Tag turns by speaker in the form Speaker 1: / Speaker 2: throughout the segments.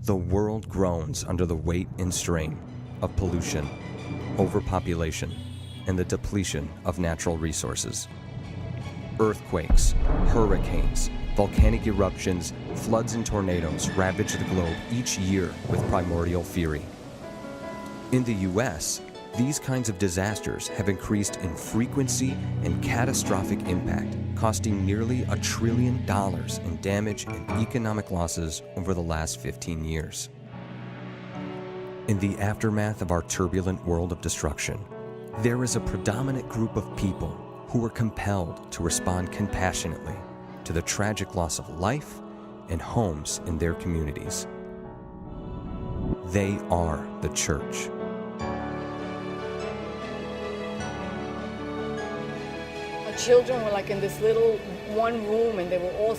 Speaker 1: The world groans under the weight and strain of pollution, overpopulation, and the depletion of natural resources. Earthquakes, hurricanes, volcanic eruptions, floods and tornadoes ravage the globe each year with primordial fury. In the U.S., these kinds of disasters have increased in frequency and catastrophic impact, costing nearly $1 trillion in damage and economic losses over the last 15 years. In the aftermath of our turbulent world of destruction, there is a predominant group of people who are compelled to respond compassionately to the tragic loss of life and homes in their communities. They are the church.
Speaker 2: The children were like in this little one room, and they were all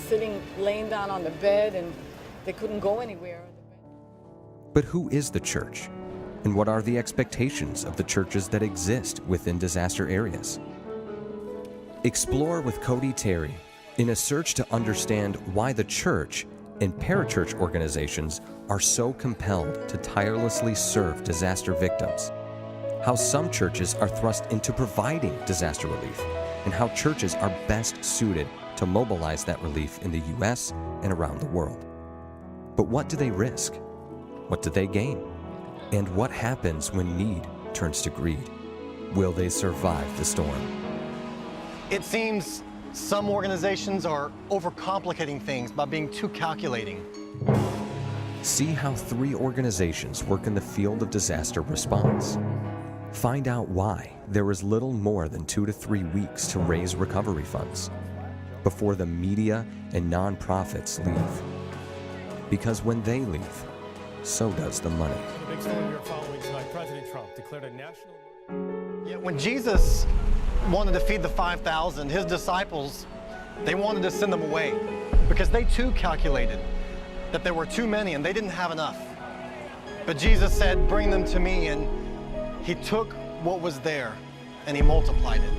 Speaker 2: laying down on the bed, and they couldn't go anywhere.
Speaker 1: But who is the church? And what are the expectations of the churches that exist within disaster areas? Explore with Cody Terry in a search to understand why the church and parachurch organizations are so compelled to tirelessly serve disaster victims, how some churches are thrust into providing disaster relief, and how churches are best suited to mobilize that relief in the U.S. and around the world. But what do they risk? What do they gain? And what happens when need turns to greed? Will they survive the storm?
Speaker 3: It seems some organizations are overcomplicating things by being too calculating.
Speaker 1: See how 3 organizations work in the field of disaster response. Find out why there is little more than 2 to 3 weeks to raise recovery funds before the media and nonprofits leave. Because when they leave, so does the money.
Speaker 4: The big story you're following tonight, President Trump declared a national...
Speaker 3: Yet when Jesus wanted to feed the 5,000, his disciples, they wanted to send them away because they too calculated that there were too many and they didn't have enough. But Jesus said, "Bring them to me," and he took what was there and he multiplied it.